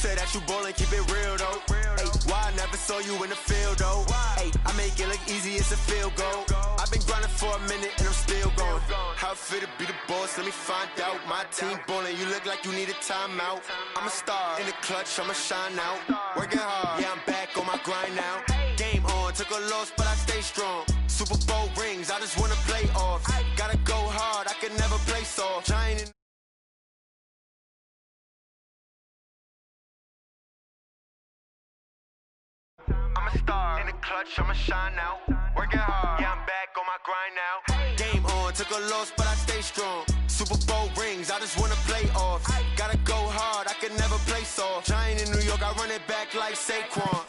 said that you ballin', keep it real though. Ay, why I never saw you in the field though? Ay, I make it look easy, it's a field goal. I've been grinding for a minute and I'm still going. How it feel to be the boss, let me find out. My team ballin', you look like you need a timeout. I'm a star, in the clutch, I'ma shine out. Working hard, yeah, I'm back on my grind now. Game on, took a loss, but I stay strong. Super Bowl rings, I just wanna play off. Gotta go hard, I can never play soft. Giant in I'm a star, in the clutch, I'ma shine out. Working hard, yeah, I'm back on my grind now. Game on, took a loss, but I stay strong. Super Bowl rings, I just wanna play off. Gotta go hard, I can never play soft. Giant in New York, I run it back like Saquon.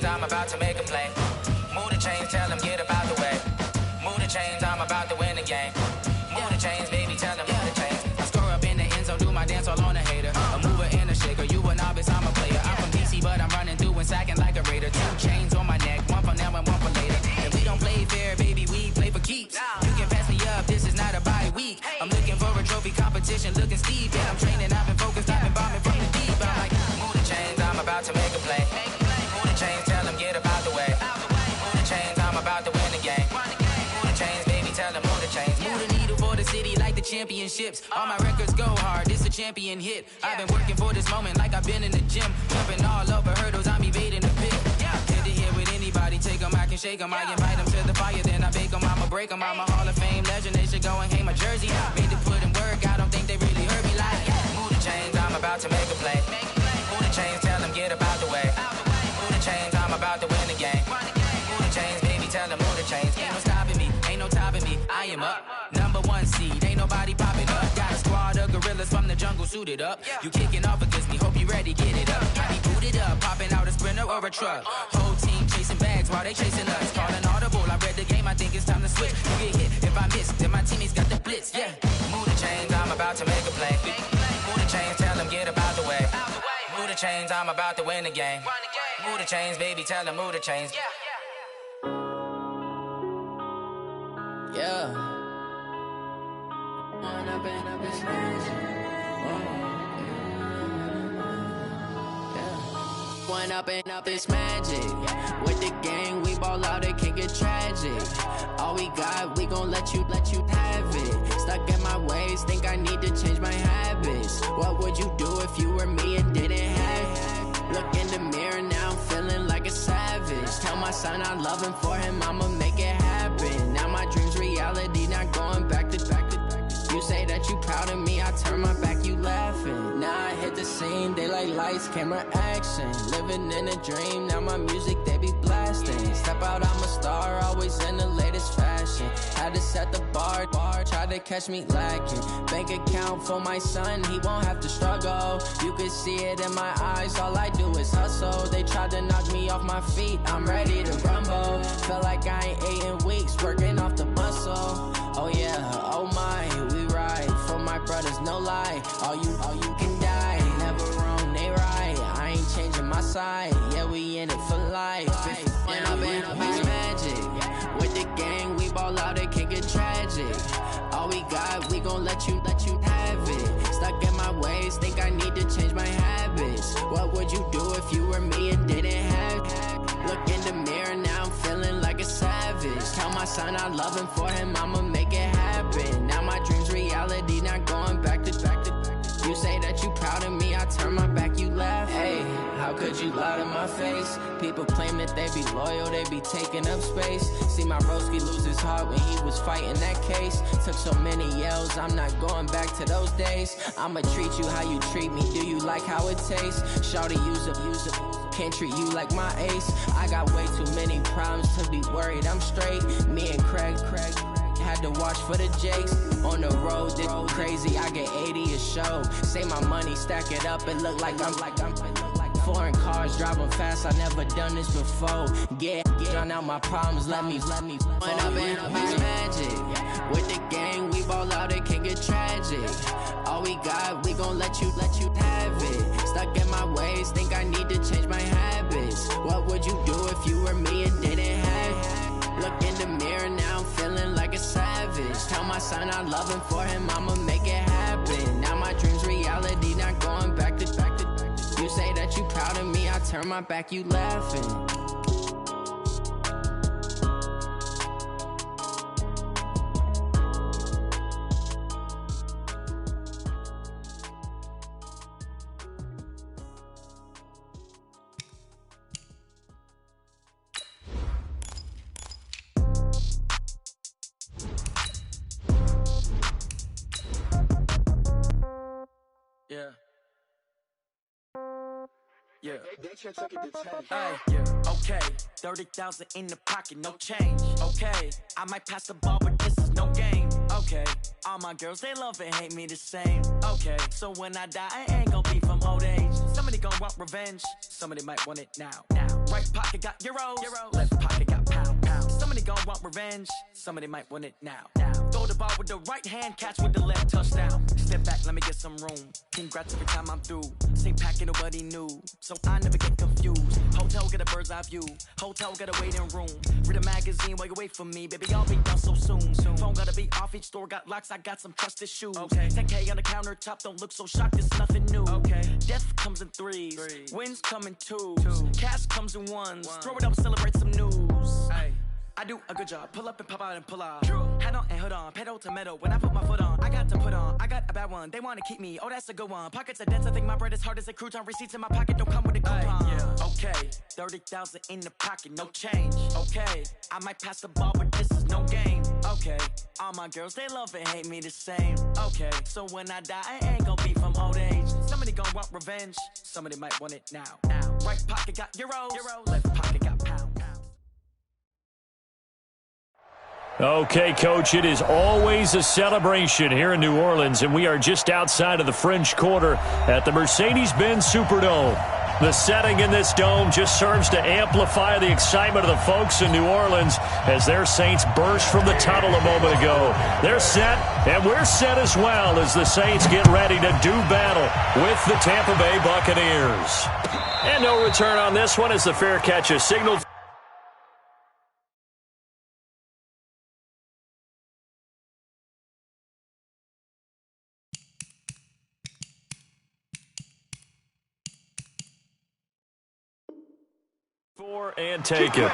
I'm about to make a play. Move the chains, tell them get about the way. Move the chains, I'm about to win the game. Move the chains, baby, tell them move the chains. I score up in the end zone, do my dance all on a hater. A mover and a shaker, you a novice, I'm a player. I'm from DC, but I'm running through and sacking like a raider. 2 chains on my neck, one for now and one for later. If we don't play fair, baby, we play for keeps. You can pass me up, this is not a bye week. I'm looking for a trophy competition, looking steep. Yeah, I'm training, I've been focused, I've been bombing from the deep. I'm like, move the chains, I'm about to make a play. Move the chains, tell them get about the way. Move the chains, I'm about to win the game. Move the chains, baby, tell them move the chains. Move the needle for the city like the championships. All my records go hard, this a champion hit. I've been working for this moment like I've been in the gym. Jumping all over hurdles, I'm evading the pit. Head to head with anybody, take them, I can shake them. I invite them to the fire, then I bake them, I'ma break them. I'm a Hall of Fame legend, they should go and hang my jersey. Made to put in work, I don't think they really heard me like, move the chains, I'm about to make a play. Move the chains, tell them get about the way. Move the chains, I'm about to win the game. Move the chains, baby, tell them move the chains. Ain't no stopping me, ain't no topping me, I am up. Number 1 seed, ain't nobody popping up. Got a squad of gorillas from the jungle suited up. You kicking off against me, hope you ready, get it up. I be booted up, popping out a Sprinter or a truck. Whole team chasing bags while they chasing us. Calling audible, I read the game, I think it's time to switch. You get hit, if I miss, then my teammates got the blitz, yeah. Move the chains, I'm about to make a play. Move the chains, tell them get about the way. Move the chains, I'm about to win the game. Move the chains, baby, tell them move the chains. Yeah. One up and up, it's magic. With the gang, we ball out, it can get tragic. All we got, we gon' let you have it. Stuck in my ways, think I need to change my habits. What would you do if you were me and didn't have it? Look in the mirror, now I'm feeling like a savage. Tell my son I love him, for him I'ma make it happen. Now my dream's reality, not going back to. You say that you proud of me, I turn my back, you laughing. Now I hit the scene, they like lights, camera, action. Living in a dream, now my music, they be blasting. Step out, I'm a star, always in the latest fashion. Had to set the bar, try to catch me lacking. Bank account for my son, he won't have to struggle. You can see it in my eyes, all I do is hustle. They tried to knock me off my feet, I'm ready to rumble. Feel like I ain't ate in weeks, working off the muscle. Oh yeah, oh my, we ride for my brothers, no lie. All you can die, never wrong, they right. I ain't changing my side, yeah, we in it for life. When I've been up, it's magic. With the gang, we ball out, it can get tragic. All we got, we gon' let you have it. Stuck in my ways, think I need to change my habits. What would you do if you were me and didn't have it? Look in the mirror, now I'm feeling like a savage. Tell my son I love him, for him I'ma make it happen. Now my dream's reality, not going back to. You say that you proud of me, I turn my back, you laugh. Hey, how could you lie to my face? People claim that they be loyal, they be taking up space. See my broski lose his heart when he was fighting that case. Took so many yells, I'm not going back to those days. I'ma treat you how you treat me, do you like how it tastes? Shawty, use up, can't treat you like my ace. I got way too many problems to be worried, I'm straight. Me and Craig had to watch for the jakes. On the road, this crazy, I get 80 a show. Say my money, stack it up, it look like I'm foreign cars, driving fast, I never done this before. Drown out my problems, let me When up it's magic. With the gang, we ball out, it can get tragic. All we got, we gon' let you have it. Stuck in my ways, think I need to change my habits. What would you do if you were me and didn't have it? Look in the mirror, now I'm feeling like a savage. Tell my son I love him, for him I'ma make it happen. Now my dream's reality, not going back to You say that you proud of me, I turn my back, you laughing. Okay, 30,000 in the pocket, no change. Okay, I might pass the ball, but this is no game. Okay, all my girls, they love and hate me the same. Okay, so when I die, I ain't gon' be from old age. Somebody gon' want revenge, somebody might want it now. Right pocket got euros, left pocket got pounds. Somebody gon' want revenge, somebody might want it now. Throw the ball with the right hand, catch with the left, touchdown. Step back, let me get some room. Congrats every time I'm through. Same packet, nobody knew, so I never get confused. Hotel get a bird's eye view, hotel got a waiting room. Read a magazine while you wait for me, baby, I'll be done so soon. Phone gotta be off, each store got locks, I got some trusted shoes. 10K on the countertop, don't look so shocked, it's nothing new. Death comes in threes, wins come in twos, cash comes in ones. Throw it up, celebrate some news. I do a good job, pull up and pop out and pull out. Head on and hood on, pedal to metal. When I put my foot on, I got to put on. I got a bad one, they wanna keep me, oh that's a good one. Pockets are dense, I think my bread is hard as a crouton. Receipts in my pocket don't come with a coupon. Okay, 30,000 in the pocket, no change. Okay, I might pass the ball, but this is no game. Okay, all my girls, they love and hate me the same. Okay, so when I die, I ain't gon' be from old age. Somebody gon' want revenge, somebody might want it now. Right pocket got euros, left pocket got pounds. Okay, Coach, it is always a celebration here in New Orleans, and we are just outside of the French Quarter at the Mercedes-Benz Superdome. The setting in this dome just serves to amplify the excitement of the folks in New Orleans as their Saints burst from the tunnel a moment ago. They're set, and we're set as well as the Saints get ready to do battle with the Tampa Bay Buccaneers. And no return on this one as the fair catch is signaled. And take it.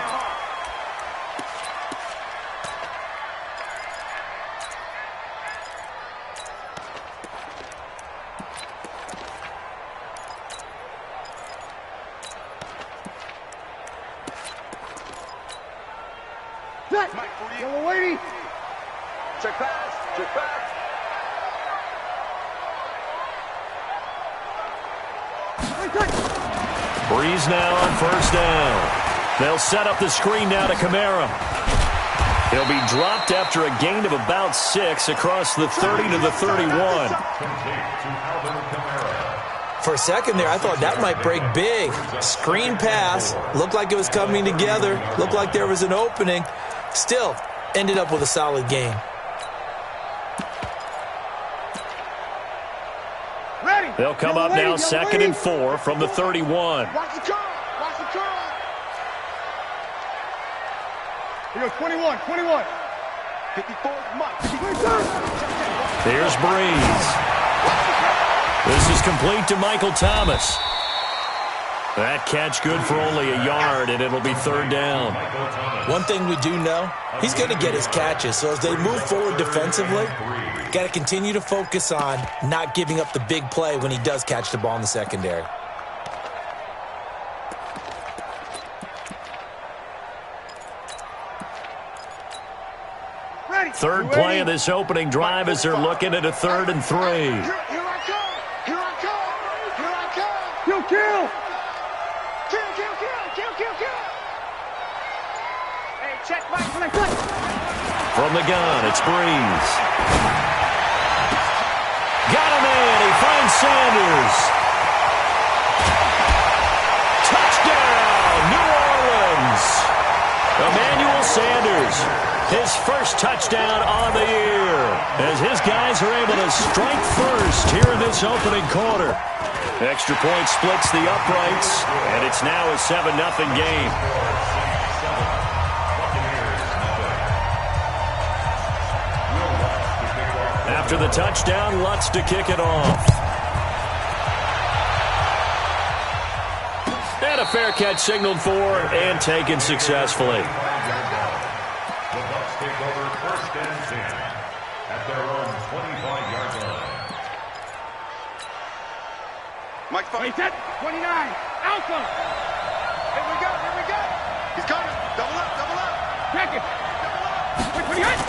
Yellow lady. Check pass. Check pass. Breeze now on first down. They'll set up the screen now to Kamara. He'll be dropped after a gain of about 6 across the 30 to the 31. For a second there, I thought that might break big. Screen pass. Looked like it was coming together. Looked like there was an opening. Still, ended up with a solid gain. They'll come up now 2nd and 4 from the 31. Watch the curl. Watch the curl. Here goes 21. 51. 54. Mike. There's Breeze. This is complete to Michael Thomas. That catch good for only a yard, and it'll be 3rd down. One thing we do know, he's going to get his catches. So as they move forward defensively, got to continue to focus on not giving up the big play when he does catch the ball in the secondary. Third play of this opening drive as they're looking at a 3rd and 3. Here I come. Here I come. Here I come. Kill, kill. Kill, kill, kill, kill, kill, kill. Hey, check Mike. From the gun, it's Breeze. Got him in. He finds Sanders. Touchdown, New Orleans. Emmanuel Sanders, his first touchdown on the year, as his guys are able to strike first here in this opening quarter. Extra point splits the uprights, and it's now a 7-0 game. After the touchdown, Lutz to kick it off. And a fair catch signaled for and taken successfully. The Bucs take over 1st and 10 at their own 25-yard line. Mike, he's at 29. Alpha. Here we go. He's coming. Double up. Check it. Double up.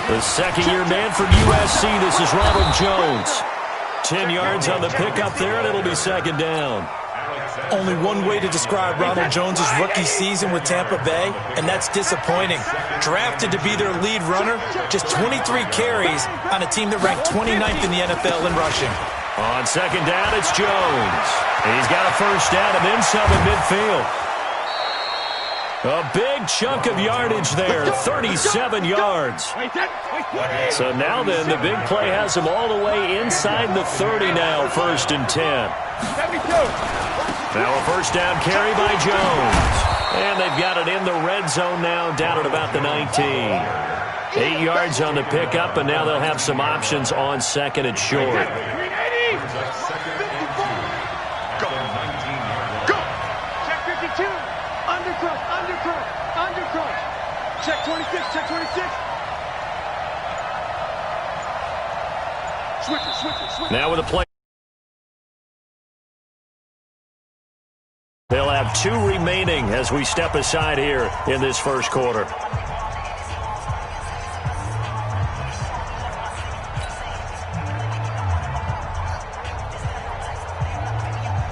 The second-year man from USC, this is Ronald Jones. 10 yards on the pickup there, and it'll be second down. Only one way to describe Ronald Jones' rookie season with Tampa Bay, and that's disappointing. Drafted to be their lead runner, just 23 carries on a team that ranked 29th in the NFL in rushing. On second down, it's Jones. He's got a first down and then some in midfield. A big chunk of yardage there, 37 yards. So now then, the big play has him all the way inside the 30 now, 1st and 10. Now a first down carry by Jones. And they've got it in the red zone now, down at about the 19. 8 yards on the pickup, and now they'll have some options on second and short. Go. Check 52. Undercross. Check 26. Switch. Now with a play. They'll have 2 remaining as we step aside here in this first quarter.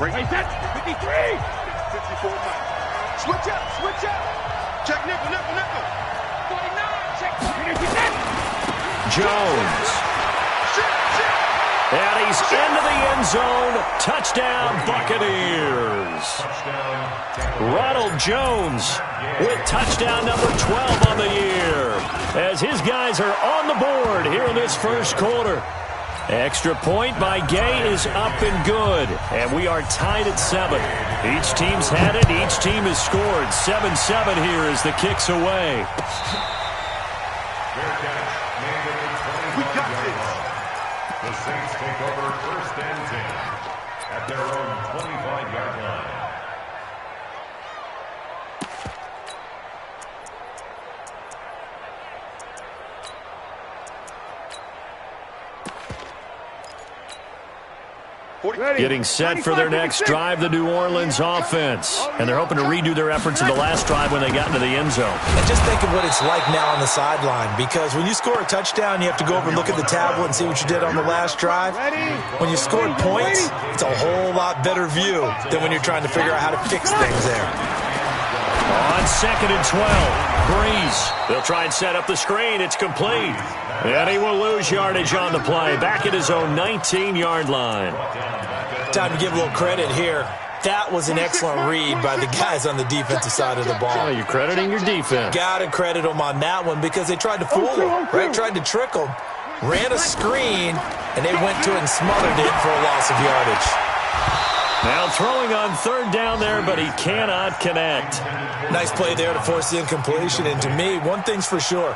He's at 53. 54. Switch up. Check nickel. 49. Check. Jones. And he's into the end zone. Touchdown, Buccaneers. Ronald Jones with touchdown number 12 on the year, as his guys are on the board here in this first quarter. Extra point by Gay is up and good, and we are tied at 7. Each team's had it. Each team has scored. 7-7 here as the kick's away. We got this. The Saints take over 1st and 10 at their own 25-yard line. Getting set for their next drive, the New Orleans offense. And they're hoping to redo their efforts in the last drive when they got into the end zone. And just think of what it's like now on the sideline, because when you score a touchdown, you have to go over and look at the tablet and see what you did on the last drive. When you scored points, it's a whole lot better view than when you're trying to figure out how to fix things there. On second and 12, Breeze. They'll try and set up the screen. It's complete. And he will lose yardage on the play, back at his own 19-yard line. Time to give a little credit here. That was an excellent read by the guys on the defensive side of the ball. Oh, you're crediting your defense. Got to credit them on that one because they tried to fool him, right? Tried to trick him. Ran a screen, and they went to it and smothered it for a loss of yardage. Now throwing on third down there, but he cannot connect. Nice play there to force the incompletion. And to me, one thing's for sure.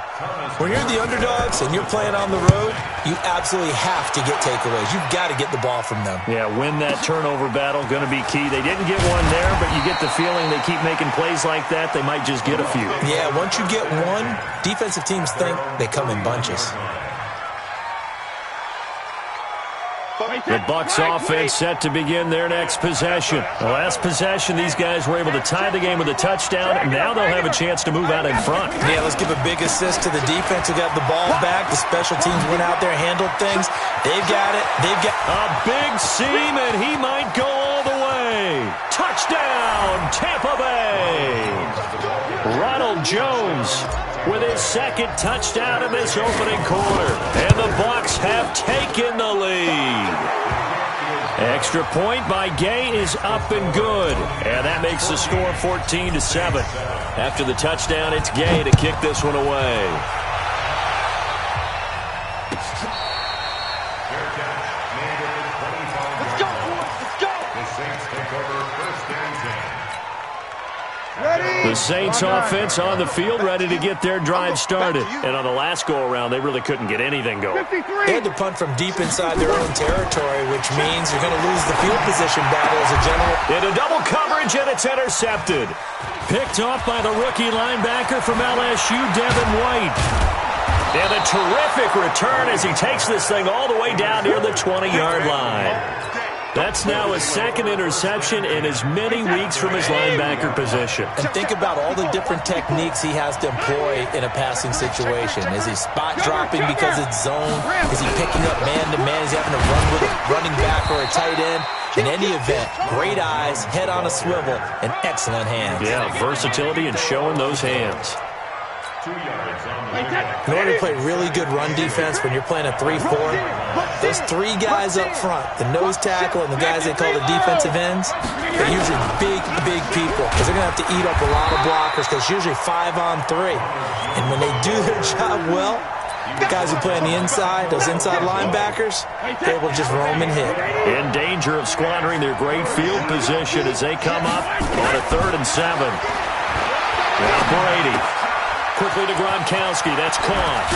When you're the underdogs and you're playing on the road, you absolutely have to get takeaways. You've got to get the ball from them. Yeah, win that turnover battle, going to be key. They didn't get one there, but you get the feeling they keep making plays like that, they might just get a few. Yeah, once you get one, defensive teams think they come in bunches. The Bucs offense set to begin their next possession. The last possession, these guys were able to tie the game with a touchdown, and now they'll have a chance to move out in front. Yeah, let's give a big assist to the defense who got the ball back. The special teams went out there, handled things. They've got it. They've got a big seam, and he might go all the way. Touchdown, Tampa Bay. Ronald Jones with his second touchdown in this opening quarter. And the Bucs have taken the lead. Extra point by Gay is up and good. And that makes the score 14-7. After the touchdown, it's Gay to kick this one away. The Saints offense on the field, ready to get their drive started. And on the last go-around, they really couldn't get anything going. They had to punt from deep inside their own territory, which means you're going to lose the field position battle as a general. Into double coverage, and it's intercepted. Picked off by the rookie linebacker from LSU, Devin White. And a terrific return as he takes this thing all the way down near the 20-yard line. That's now his second interception in as many weeks from his linebacker position. And think about all the different techniques he has to employ in a passing situation. Is he spot dropping because it's zone? Is he picking up man-to-man? Is he having to run with a running back or a tight end? In any event, great eyes, head on a swivel, and excellent hands. Yeah, versatility and showing those hands. In order to play really good run defense when you're playing a 3-4, those three guys up front, the nose tackle and the guys they call the defensive ends, they're usually big people because they're going to have to eat up a lot of blockers because it's usually 5-on-3. And when they do their job well, the guys who play on the inside, those inside linebackers, they're able to just roam and hit. In danger of squandering their great field position as they come up on a 3rd and 7. Now Brady. Quickly to Gronkowski. That's caught.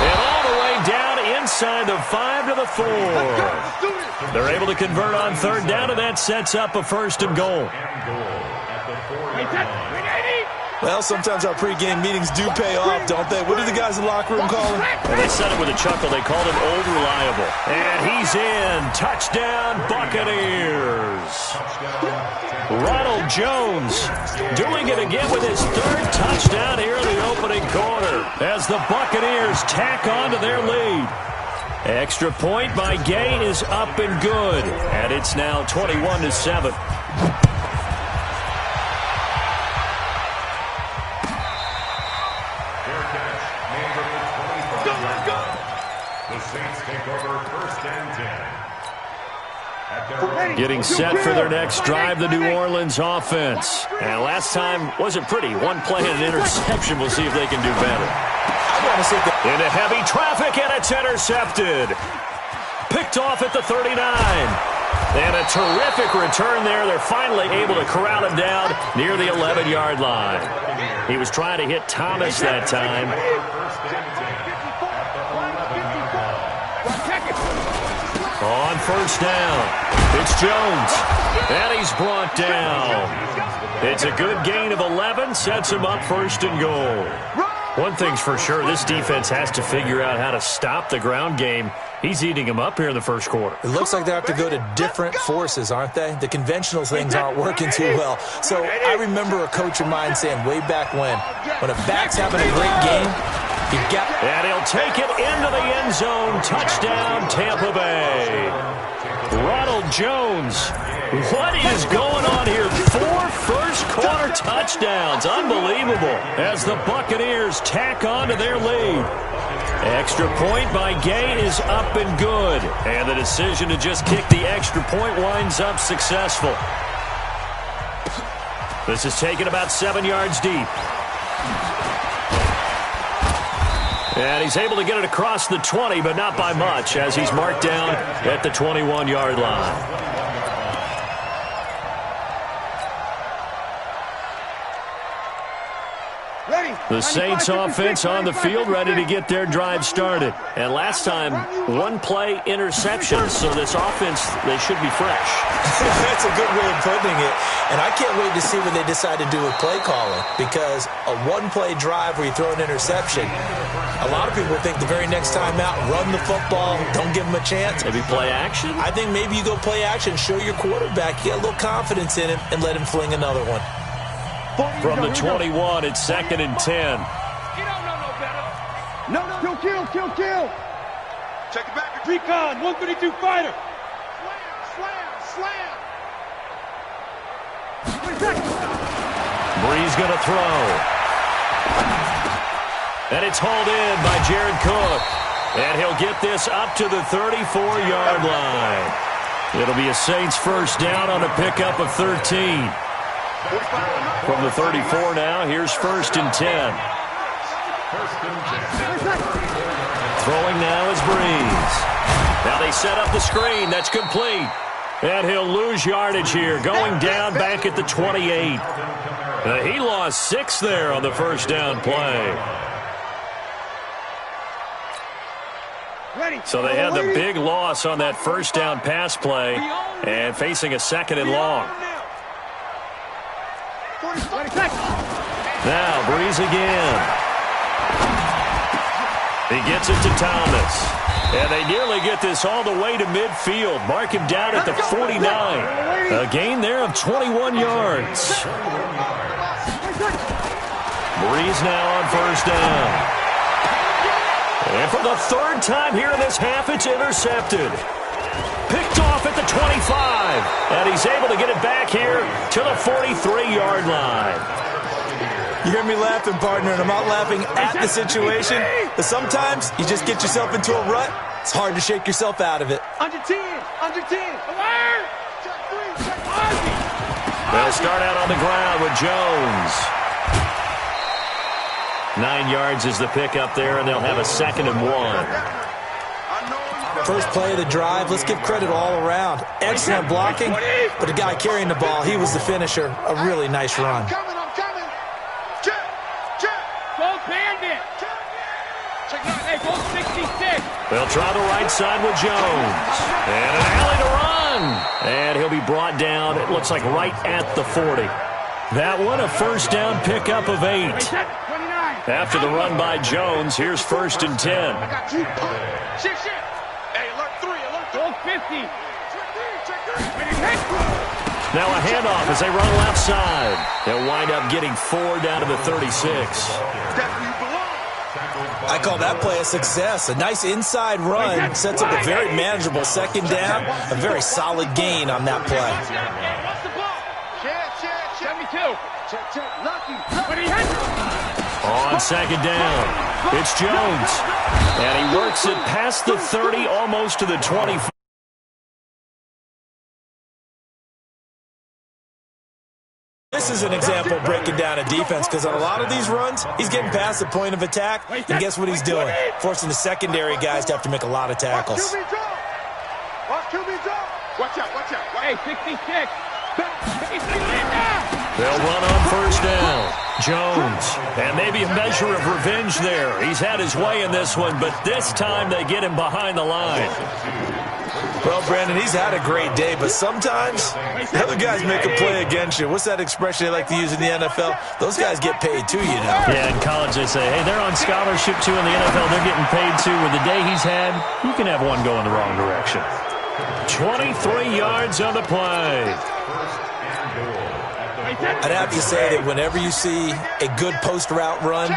And all the way down inside the 5 to the 4. They're able to convert on 3rd down, and that sets up a 1st and goal. Well, sometimes our pregame meetings do pay off, don't they? What do the guys in the locker room call him? And they said it with a chuckle. They called him Old Reliable. And he's in. Touchdown, Buccaneers. Ronald Jones doing it again with his 3rd touchdown here in the opening quarter as the Buccaneers tack on to their lead. Extra point by Gay is up and good. And it's now 21-7. Getting set for their next drive, the New Orleans offense. And last time wasn't pretty. One play and an interception. We'll see if they can do better. Into heavy traffic, and it's intercepted. Picked off at the 39. And a terrific return there. They're finally able to corral him down near the 11-yard line. He was trying to hit Thomas that time. On 1st down, it's Jones, and he's brought down. It's a good gain of 11, sets him up 1st and goal. One thing's for sure, this defense has to figure out how to stop the ground game. He's eating them up here in the 1st quarter. It looks like they have to go to different forces, aren't they? The conventional things aren't working too well. So I remember a coach of mine saying way back when a back's having a great game, and he'll take it into the end zone. Touchdown, Tampa Bay. Ronald Jones. What is going on here? 4 first-quarter touchdowns. Unbelievable. As the Buccaneers tack on to their lead. Extra point by Gay is up and good. And the decision to just kick the extra point winds up successful. This is taken about 7 yards deep. And he's able to get it across the 20, but not by much, as he's marked down at the 21-yard line. The Saints offense on the field, ready to get their drive started. And last time, 1-play interception, so this offense, they should be fresh. That's a good way of putting it. And I can't wait to see what they decide to do with play calling, because a 1-play drive where you throw an interception, a lot of people think the very next time out, run the football, don't give them a chance. Maybe play action? I think maybe you go play action, show your quarterback, you got a little confidence in him, and let him fling another one. From the 21, it's 2nd and 10. You don't know no better. No. Kill. Check it back. Recon, 132 fighter. Slam. Breeze going to throw. And it's hauled in by Jared Cook. And he'll get this up to the 34-yard line. It'll be a Saints first down on a pickup of 13. From the 34 now, here's 1st and 10. Throwing now is Breeze. Now they set up the screen. That's complete. And he'll lose yardage here, going down back at the 28. He lost 6 there on the first down play. So they had the big loss on that first down pass play and facing a 2nd and long. Now Breeze again. He gets it to Thomas. And they nearly get this all the way to midfield. Mark him down at the 49. A gain there of 21 yards. Breeze now on first down. And for the 3rd time here in this half, it's intercepted. Picked off at the 25. And he's able to get it back here to the 43-yard line. You hear me laughing, partner, and I'm not laughing at the situation. But sometimes you just get yourself into a rut. It's hard to shake yourself out of it. Under 10. Alert! Check 3, check 5. They'll start out on the ground with Jones. 9 yards is the pickup there, and they'll have a 2nd and 1. First play of the drive, let's give credit all around. Excellent blocking, but the guy carrying the ball, he was the finisher. A really nice run. I'm coming. Check. Go Bandit. Check 9. Hey, go 66. They'll try the right side with Jones. And an alley to run. And he'll be brought down, it looks like right at the 40. That one, a first down pickup of 8. After the run by Jones, here's 1st and 10. I got you. Shit. Hey, alert 3. Go 50. Check 3. Now a handoff as they run left side. They'll wind up getting 4 down to the 36. I call that play a success. A nice inside run sets up a very manageable 2nd down. A very solid gain on that play. Check. 72. Check. Lucky. On 2nd down, it's Jones. And he works it past the 30, almost to the 25. This is an example of breaking down a defense because on a lot of these runs, he's getting past the point of attack, and guess what he's doing? Forcing the secondary guys to have to make a lot of tackles. Watch out. Hey, 66. They'll run on first down. Jones. And maybe a measure of revenge there. He's had his way in this one, but this time they get him behind the line. Well, Brandon, he's had a great day, but sometimes the other guys make a play against you. What's that expression they like to use in the NFL? Those guys get paid too, you know. Yeah, in college they say, hey, they're on scholarship too. In the NFL, they're getting paid too. With the day he's had, you can have one going the wrong direction. 23 yards on the play. I'd have to say that whenever you see a good post route run,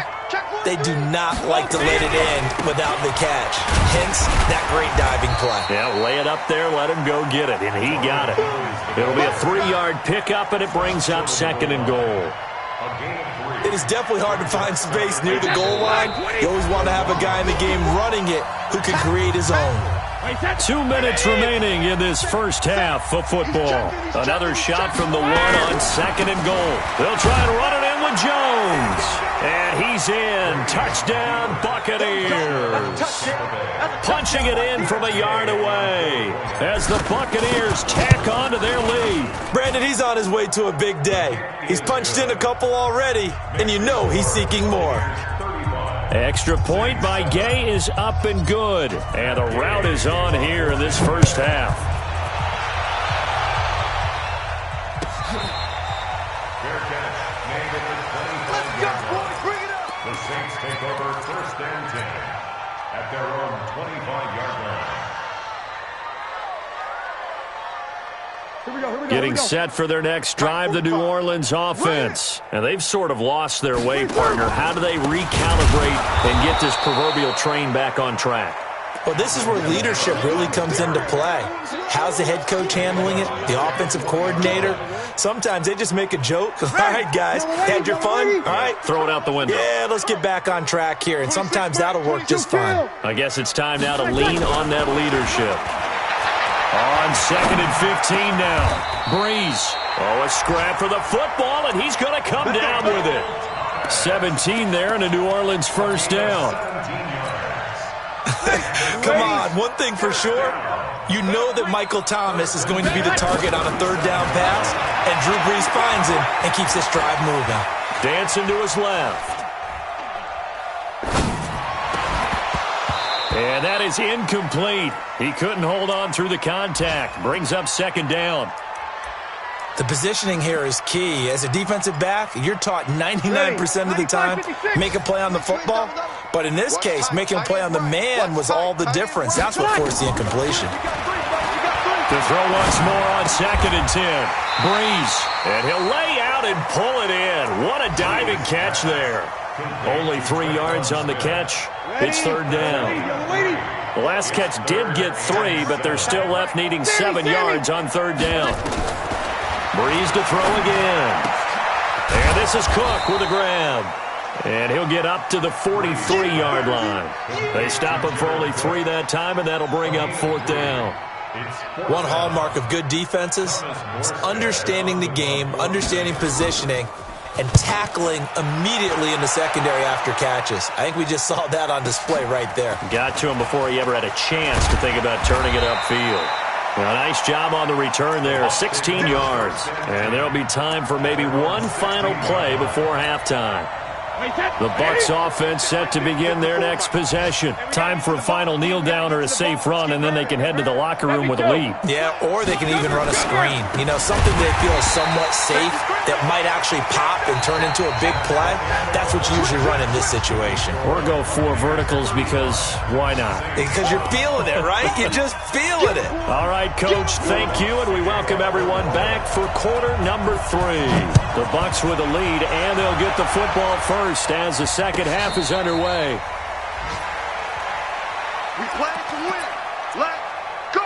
they do not like to let it in without the catch. Hence, that great diving play. Yeah, lay it up there, let him go get it, and he got it. It'll be a 3-yard pickup, and it brings up 2nd and goal. It is definitely hard to find space near the goal line. You always want to have a guy in the game running it who can create his own. 2 minutes remaining in this first half of football. Another shot from the 1 on 2nd and goal. They'll try and run it in with Jones. And he's in. Touchdown, Buccaneers. Punching it in from a yard away as the Buccaneers tack on to their lead. Brandon, he's on his way to a big day. He's punched in a couple already, and you know he's seeking more. Extra point by Gay is up and good. And the route is on here in this first half. Let's go, boys. Bring it up. The Saints take over 1st and 10 at their own 25-yard line. Getting set for their next drive, the New Orleans offense. And they've sort of lost their way, partner. How do they recalibrate and get this proverbial train back on track? Well, this is where leadership really comes into play. How's the head coach handling it? The offensive coordinator? Sometimes they just make a joke. All right, guys, had your fun? All right. Throw it out the window. Yeah, let's get back on track here, and sometimes that'll work just fine. I guess it's time now to lean on that leadership. On 2nd and 15 now. Breeze. Oh, a scrap for the football, and he's going to come down with it. 17 there and a New Orleans first down. Come on, one thing for sure, you know that Michael Thomas is going to be the target on a third down pass, and Drew Brees finds him and keeps this drive moving. Dancing to his left. And that is incomplete. He couldn't hold on through the contact. Brings up 2nd down. The positioning here is key. As a defensive back, you're taught 99% of the time, make a play on the football. But in this case, making a play on the man was all the difference. That's what forced the incompletion. To throw once more on 2nd and 10. Breeze. And he'll lay out and pull it in. What a diving catch there. Only 3 yards on the catch. It's 3rd down. The last catch did get 3, but they're still left needing 7 yards on 3rd down. Breeze to throw again. And this is Cook with a grab. And he'll get up to the 43-yard line. They stop him for only 3 that time, and that'll bring up 4th down. One hallmark of good defenses is understanding the game, understanding positioning, and tackling immediately in the secondary after catches. I think we just saw that on display right there. Got to him before he ever had a chance to think about turning it upfield. Well, nice job on the return there, 16 yards. And there'll be time for maybe one final play before halftime. The Bucs offense set to begin their next possession. Time for a final kneel down or a safe run, and then they can head to the locker room with a lead. Yeah, or they can even run a screen. You know, something they feel is somewhat safe that might actually pop and turn into a big play. That's what you usually run in this situation. Or go 4 verticals because why not? Because you're feeling it, right? You're just feeling it. All right, Coach, thank you, and we welcome everyone back for quarter number 3. The Bucs with a lead, and they'll get the football first as the second half is underway. We play to win. Let's go.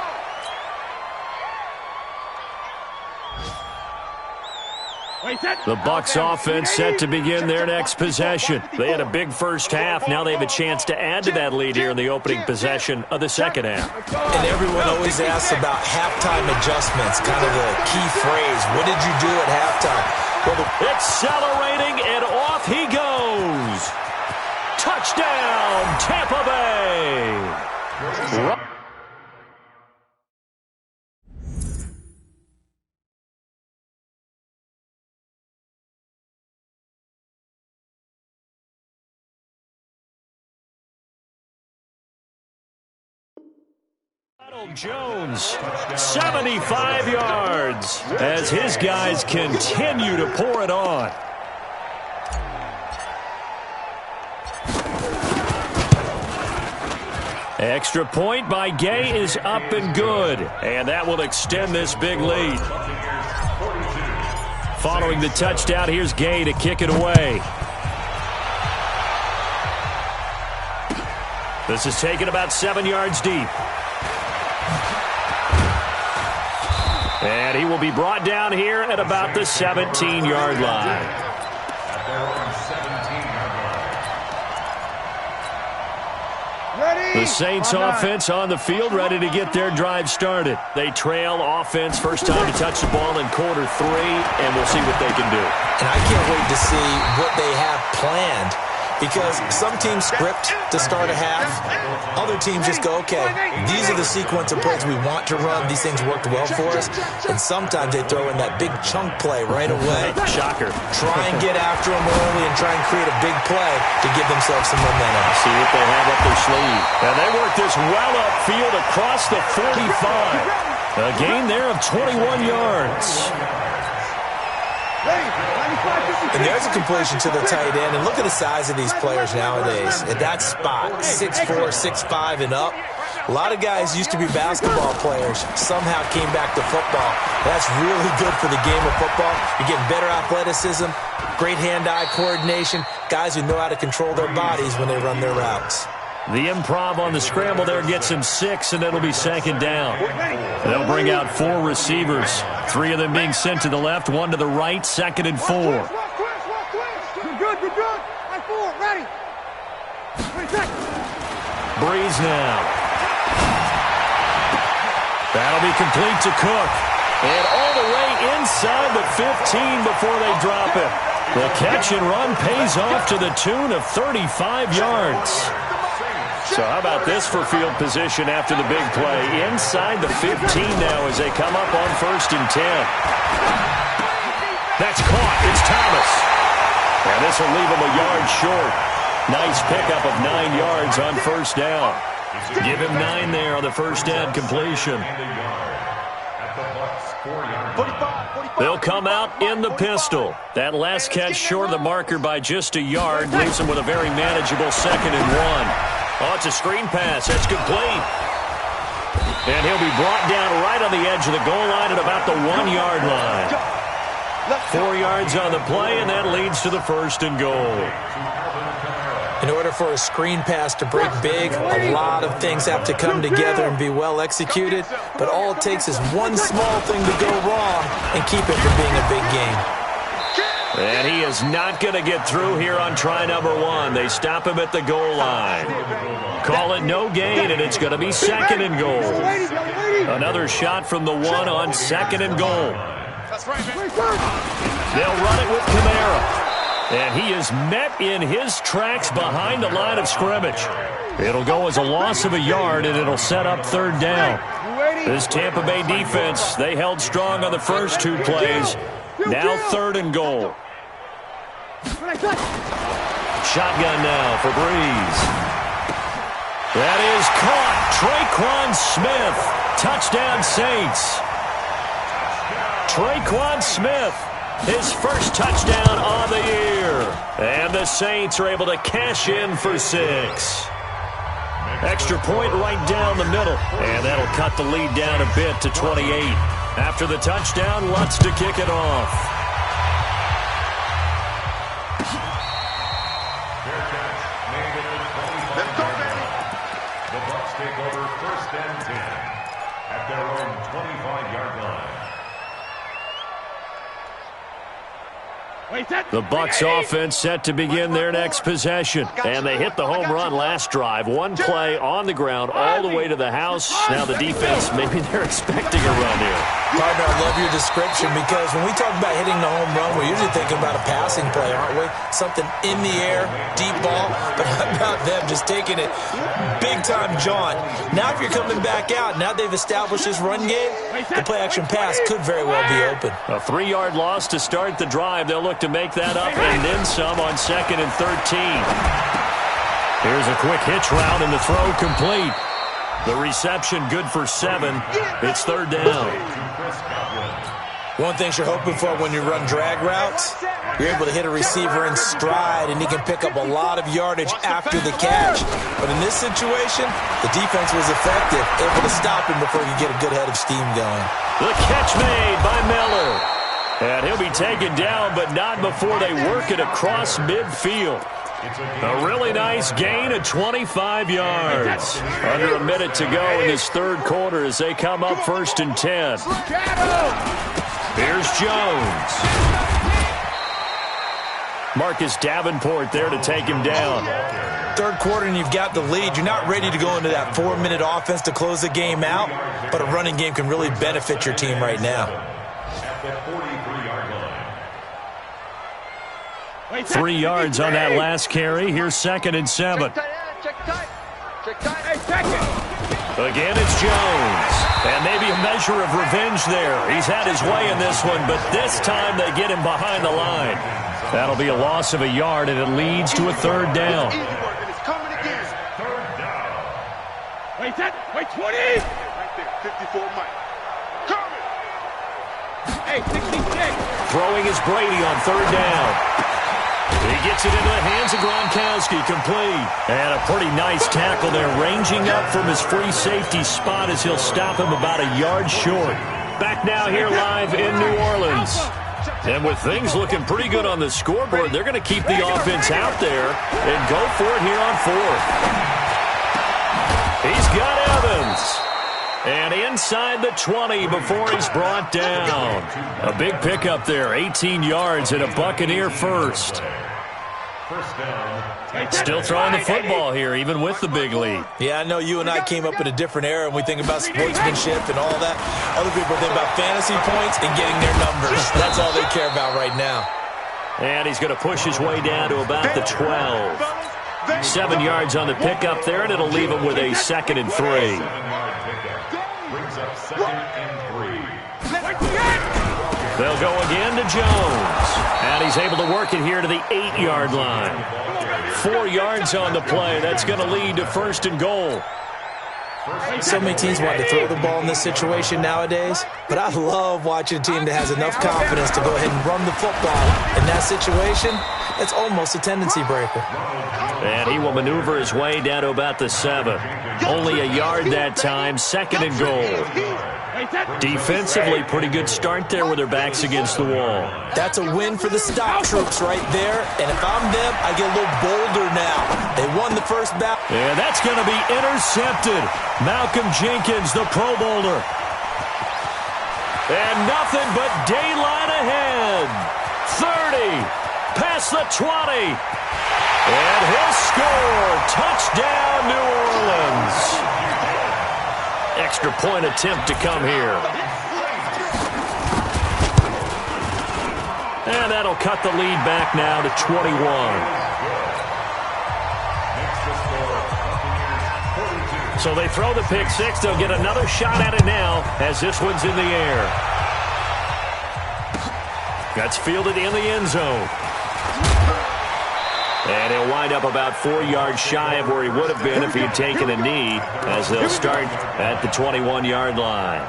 The Bucs offense set to begin their next possession. They had a big first half. Now they have a chance to add to that lead here in the opening possession of the second half. And everyone always asks about halftime adjustments, kind of the key phrase. What did you do at halftime? Well, accelerating, and off he goes. Touchdown, Tampa Bay. Jones, 75 yards as his guys continue to pour it on. Extra point by Gay is up and good, and that will extend this big lead. Following the touchdown, here's Gay to kick it away. This is taken about 7 yards deep. And he will be brought down here at about the 17-yard line. The Saints offense on the field, ready to get their drive started. They trail offense, first time to touch the ball in quarter 3, and we'll see what they can do. And I can't wait to see what they have planned, because some teams script to start a half. Other teams just go, okay, these are the sequence of plays we want to run. These things worked well for us. And sometimes they throw in that big chunk play right away. Shocker. Try and get after them early and try and create a big play to give themselves some momentum. See what they have up their sleeve. And they work this well upfield across the 45. A gain there of 21 yards. And there's a completion to the tight end. And look at the size of these players nowadays. At that spot, 6'4", 6'5", and up. A lot of guys used to be basketball players, somehow came back to football. That's really good for the game of football. You're getting better athleticism, great hand-eye coordination, guys who know how to control their bodies when they run their routes. The improv on the scramble there gets him 6, and it'll be second down. They'll bring out 4 receivers, 3 of them being sent to the left, 1 to the right, 2nd and 4. You're good, you're good. Right forward, ready. Breeze now. That'll be complete to Cook. And all the way inside the 15 before they drop it. The catch and run pays off to the tune of 35 yards. So how about this for field position after the big play? Inside the 15 now as they come up on 1st and 10. That's caught. It's Thomas. And this will leave him a yard short. Nice pickup of 9 yards on 1st down. Give him 9 there on the 1st down completion. They'll come out in the pistol. That last catch short of the marker by just a yard leaves him with a very manageable 2nd and 1. Oh, it's a screen pass. That's complete. And he'll be brought down right on the edge of the goal line at about the 1-yard line. 4 yards on the play, and that leads to the 1st and goal. In order for a screen pass to break big, a lot of things have to come together and be well executed, but all it takes is one small thing to go wrong and keep it from being a big game. And he is not going to get through here on try number 1. They stop him at the goal line. Call it no gain, and it's going to be 2nd and goal. Another shot from the 1 on 2nd and goal. They'll run it with Kamara. And he is met in his tracks behind the line of scrimmage. It'll go as a loss of a yard, and it'll set up 3rd down. This Tampa Bay defense, they held strong on the first 2 plays. Now 3rd and goal. Shotgun now for Breeze. That is caught. Traquan Smith. Touchdown Saints. Traquan Smith. His first touchdown on the year. And the Saints are able to cash in for 6. Extra point right down the middle. And that'll cut the lead down a bit to 28. After the touchdown, Lutz to kick it off. Fair catch made at the 25-yard line. The Bucs take over 1st and 10 at their own 25-yard line. The Bucs offense set to begin their next possession. And they hit the home run last drive. 1 play on the ground all the way to the house. Now the defense, maybe they're expecting a run here. Partner, I love your description because when we talk about hitting the home run, we're usually thinking about a passing play, aren't we? Something in the air, deep ball. But how about them just taking it big-time jaunt? Now if you're coming back out, now they've established this run game, the play-action pass could very well be open. A 3-yard loss to start the drive. They'll look to make that up and then some on 2nd and 13. Here's a quick hitch route and the throw complete. The reception good for 7. It's 3rd down. One thing you're hoping for when you run drag routes, you're able to hit a receiver in stride and he can pick up a lot of yardage after the catch. But in this situation, the defense was effective, able to stop him before you get a good head of steam going. The catch made by Miller. And he'll be taken down, but not before they work it across midfield. A really nice gain of 25 yards. Under a minute to go in this 3rd quarter as they come up 1st and 10. Here's Jones. Marcus Davenport there to take him down. 3rd quarter and you've got the lead. You're not ready to go into that 4-minute offense to close the game out, but a running game can really benefit your team right now. At the 43-yard line. 3 yards on that last carry. Here's 2nd and 7. Again, it's Jones. And maybe a measure of revenge there. He's had his way in this one, but this time they get him behind the line. That'll be a loss of a yard, and it leads to a 3rd down. Wait, 20! Right there, 54 Mike. Coming! Hey, 66! Throwing is Brady on 3rd down. He gets it into the hands of Gronkowski, complete. And a pretty nice tackle there, ranging up from his free safety spot as he'll stop him about a yard short. Back now here live in New Orleans. And with things looking pretty good on the scoreboard, they're going to keep the offense out there and go for it here on 4th. inside the 20 before he's brought down. A big pickup there, 18 yards and a Buccaneer first. First down. Still throwing the football here, even with the big lead. Yeah, I know you and I came up in a different era, and we think about sportsmanship and all that. Other people think about fantasy points and getting their numbers. That's all they care about right now. And he's going to push his way down to about the 12. 7 yards on the pickup there, and it'll leave him with a 2nd and 3. 7-yard pickup. Brings up 2nd and 3. They'll go again to Jones. And he's able to work it here to the 8-yard line. 4 yards on the play. That's going to lead to 1st and goal. So many teams want to throw the ball in this situation nowadays, but I love watching a team that has enough confidence to go ahead and run the football. In that situation, it's almost a tendency breaker. And he will maneuver his way down to about the 7. Only a yard that time, 2nd and goal. Defensively, pretty good start there with their backs against the wall. That's a win for the stop troops right there, and if I'm them, I get a little bolder now. They won the first battle. And that's going to be intercepted. Malcolm Jenkins, the Pro Bowler. And nothing but daylight ahead. 30, past the 20. And he'll score. Touchdown, New Orleans. Extra point attempt to come here. And that'll cut the lead back now to 21. So they throw the pick six. They'll get another shot at it now as this one's in the air. That's fielded in the end zone. And he'll wind up about 4 yards shy of where he would have been if he had taken a knee, as they'll start at the 21-yard line.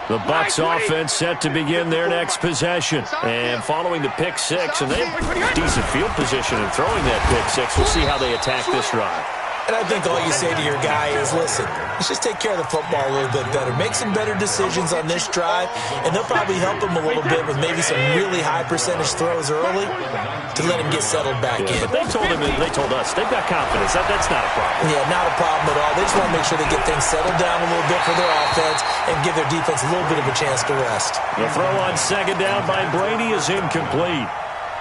The Bucs offense set to begin their next possession. And following the pick six, and they have decent field position in throwing that pick six. We'll see how they attack this drive. And I think all you say to your guy is, listen, let's just take care of the football a little bit better. Make some better decisions on this drive, and they'll probably help him a little bit with maybe some really high percentage throws early to let him get settled back in. But they told us, they've got confidence. That's not a problem. Yeah, not a problem at all. They just want to make sure they get things settled down a little bit for their offense and give their defense a little bit of a chance to rest. The throw on second down by Brady is incomplete.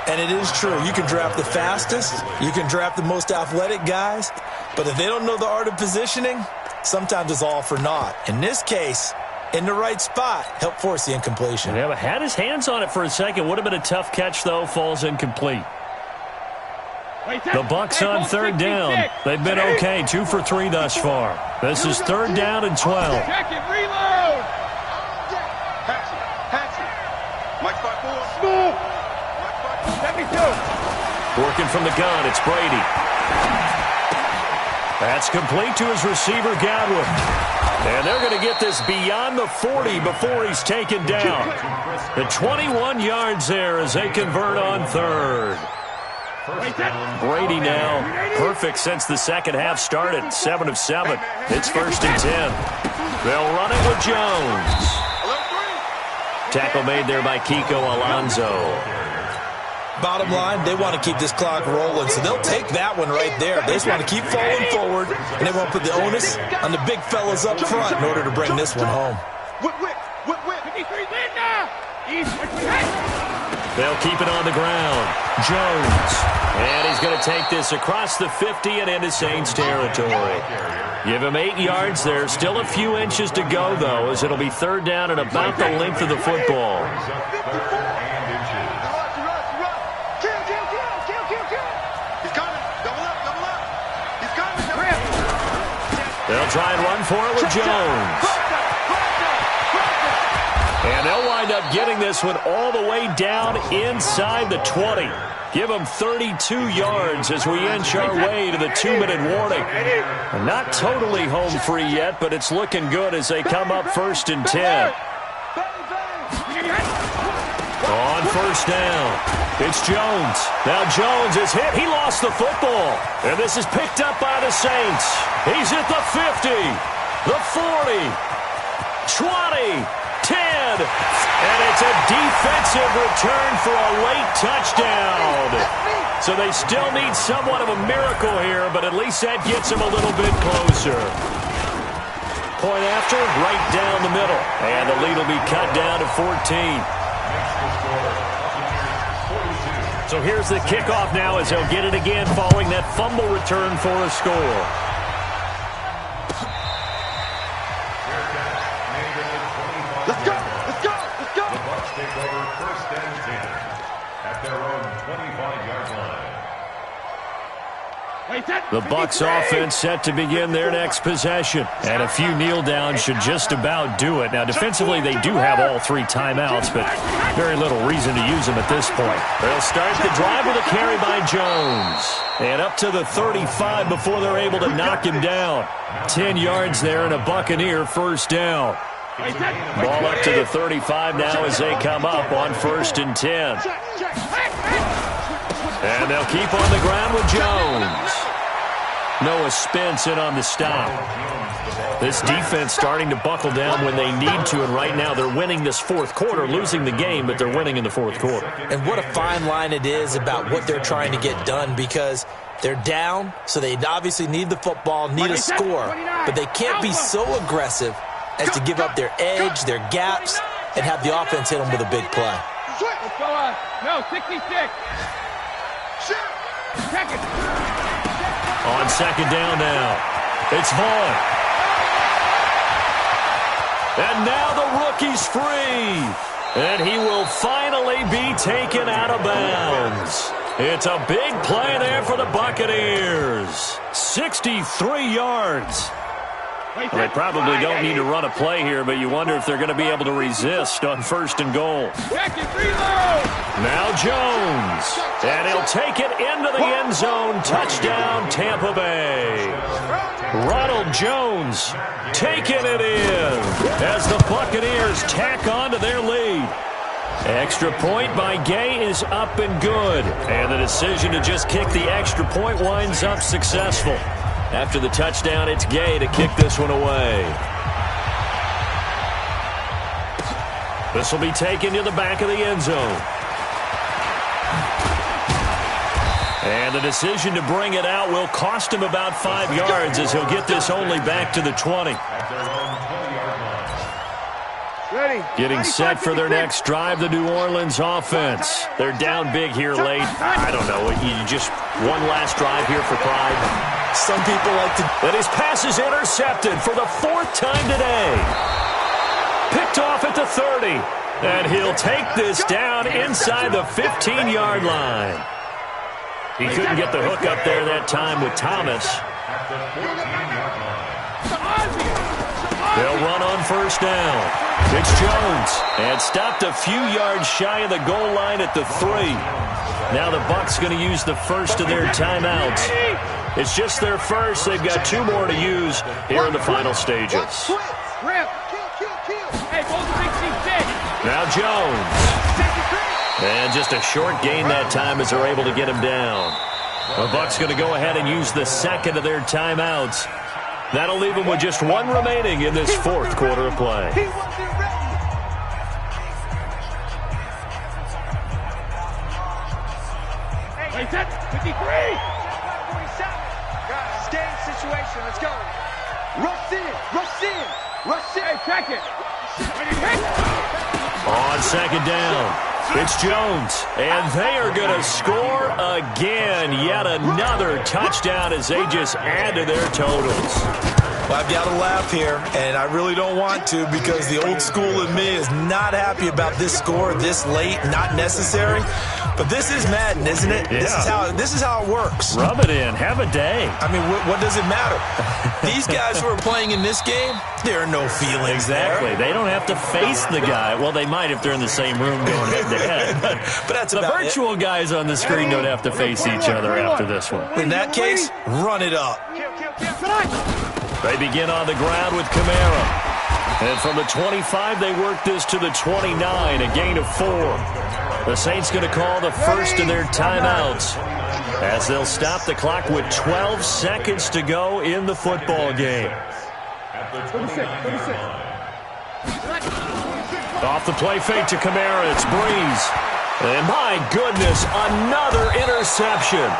And it is true. You can draft the fastest. You can draft the most athletic guys. But if they don't know the art of positioning, sometimes it's all for naught. In this case, in the right spot, help force the incompletion. Yeah, but had his hands on it for a second. Would have been a tough catch, though. Falls incomplete. The Bucs on third down. They've been okay. 2 for 3 thus far. This is 3rd down and 12. Check it, reload. Pass it. Mike 5-4. Smooth. Working from the gun, it's Brady. That's complete to his receiver, Godwin. And they're going to get this beyond the 40 before he's taken down. The 21 yards there as they convert on third. Brady now perfect since the second half started. 7 of 7. It's 1st and 10. They'll run it with Jones. Tackle made there by Kiko Alonso. Bottom line, they want to keep this clock rolling, so they'll take that one right there. They just want to keep falling forward, and they want to put the onus on the big fellas up front in order to bring this one home. They'll keep it on the ground. Jones. And he's going to take this across the 50 and into Saints territory. Give him 8 yards there. Still a few inches to go, though, as it'll be 3rd down and about the length of the football. They'll try and run for it with Jones. And they'll wind up getting this one all the way down inside the 20. Give them 32 yards as we inch our way to the 2-minute warning. Not totally home free yet, but it's looking good as they come up 1st and 10. On 1st down, it's Jones. Now Jones is hit. He lost the football. And this is picked up by the Saints. He's at the 50, the 40, 20, 10. again. And it's a defensive return for a late touchdown. So they still need somewhat of a miracle here, but at least that gets them a little bit closer. Point after, right down the middle. And the lead will be cut down to 14. So here's the kickoff now as he'll get it again following that fumble return for a score. Let's go! Let's go! Let's go! The Bucs take over 1st and 10 at their own 25-yard line. The Bucs offense set to begin their next possession. And a few kneel downs should just about do it. Now, defensively, they do have all 3 timeouts, but very little reason to use them at this point. They'll start the drive with a carry by Jones. And up to the 35 before they're able to knock him down. 10 yards there and a Buccaneer first down. Ball up to the 35 now as they come up on 1st and 10. And they'll keep on the ground with Jones. Noah Spence in on the stop. This defense starting to buckle down when they need to, and right now they're winning this 4th quarter, losing the game, but they're winning in the 4th quarter. And what a fine line it is about what they're trying to get done, because they're down, so they obviously need the football, need a score, but they can't be so aggressive as to give up their edge, their gaps, and have the offense hit them with a big play. Let's go, no, 66. Check it. On 2nd down now, it's Vaughn. And now the rookie's free. And he will finally be taken out of bounds. It's a big play there for the Buccaneers. 63 yards. Well, they probably don't need to run a play here, but you wonder if they're going to be able to resist on 1st and goal. Now Jones. And he'll take it into the end zone. Touchdown, Tampa Bay. Ronald Jones taking it in as the Buccaneers tack on to their lead. Extra point by Gay is up and good. And the decision to just kick the extra point winds up successful. After the touchdown, it's Gay to kick this one away. This will be taken to the back of the end zone. And the decision to bring it out will cost him about 5 yards as he'll get this only back to the 20. Getting set for their next drive, the New Orleans offense. They're down big here late. I don't know. You just one last drive here for pride. Some people like to... And his pass is intercepted for the 4th time today. Picked off at the 30. And he'll take this down inside the 15-yard line. He couldn't get the hook up there that time with Thomas. They'll run on 1st down. It's Jones. And stopped a few yards shy of the goal line at the 3. Now the Bucs going to use the first of their timeouts. It's just their first. They've got 2 more to use here in the final stages. Now Jones. And just a short gain that time as they're able to get him down. The Bucs going to go ahead and use the second of their timeouts. That'll leave them with just 1 remaining in this 4th quarter of play. Hey, set, 53! Game situation, let's go. Rush in, rush in, rush in. Hey, check it. On 2nd down. It's Jones, and they are going to score again. Yet another touchdown as they just add to their totals. Well, I've got to laugh here, and I really don't want to because the old school in me is not happy about this score this late, not necessary. But this is Madden, isn't it? Yeah. This is how it works. Rub it in. Have a day. I mean, what does it matter? These guys who are playing in this game, there are no feelings Exactly. there. They don't have to face the guy. Well, they might if they're in the same room going head-to-head. But that's the about virtual guys on the screen don't have to face each other after this one. In that case, run it up. They begin on the ground with Kamara. And from the 25, they work this to the 29, a gain of 4. The Saints going to call the first of their timeouts as they'll stop the clock with 12 seconds to go in the football game. At the 26. Off the play fake to Kamara, it's Breeze. And my goodness, another interception.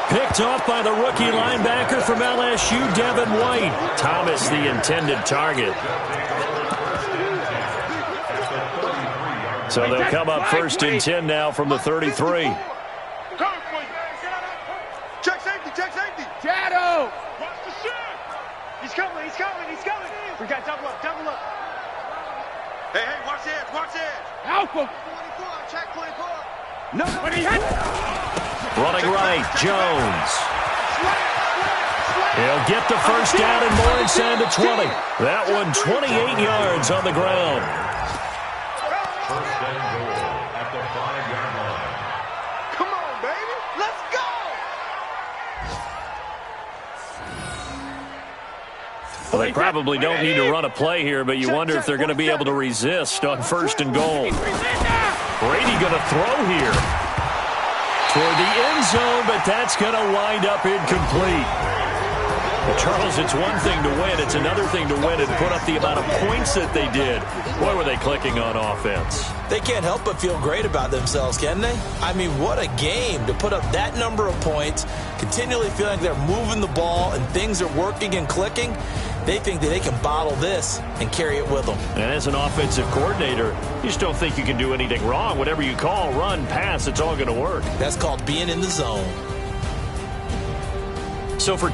Picked off by the rookie linebacker from LSU, Devin White. Thomas, the intended target. So they'll come up first and 10 now from the 33. Check safety, check safety. Shadow. Watch the shit. He's coming, he's coming, he's coming. We got double up, double up. Hey, watch the edge, watch the edge. Alpha. 24, check 24. No, when he hit. Running right, Jones. He'll get the first down and more inside the 20. That one 28 yards on the ground. First and goal at the 5-yard line. Come on, baby. Let's go. Well, they probably don't need to run a play here, but you wonder if they're going to be able to resist on first and goal. Brady going to throw here toward the end zone, but that's going to wind up incomplete. Well, Charles, it's one thing to win. It's another thing to win and put up the amount of points that they did. Boy, were they clicking on offense. They can't help but feel great about themselves, can they? I mean, what a game to put up that number of points, continually feeling like they're moving the ball and things are working and clicking. They think that they can bottle this and carry it with them. And as an offensive coordinator, you just don't think you can do anything wrong. Whatever you call, run, pass, it's all going to work. That's called being in the zone. So for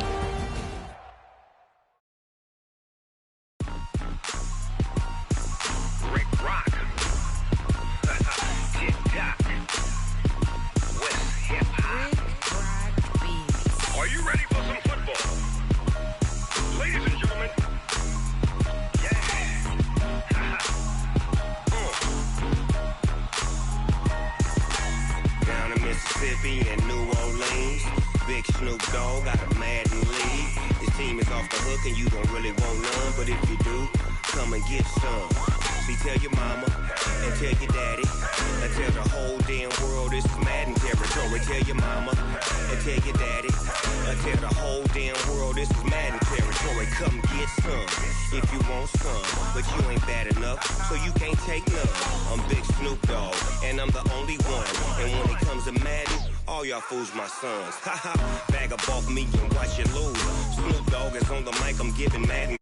and New Orleans, big Snoop Dogg got a Madden league. This team is off the hook and you don't really want none, but if you do, come and get some. See, tell your mama and tell your daddy and tell the whole damn world this is Madden territory. Tell your mama and tell your daddy and tell the whole damn world this is Madden territory. Come get some if you want some, but you ain't bad enough, so you can't take none. I'm Big Snoop Dogg and I'm the only one, and when it comes to Madden, all y'all fools my sons. Haha, bag up off me and watch you lose. Snoop Dogg is on the mic, I'm giving Madden.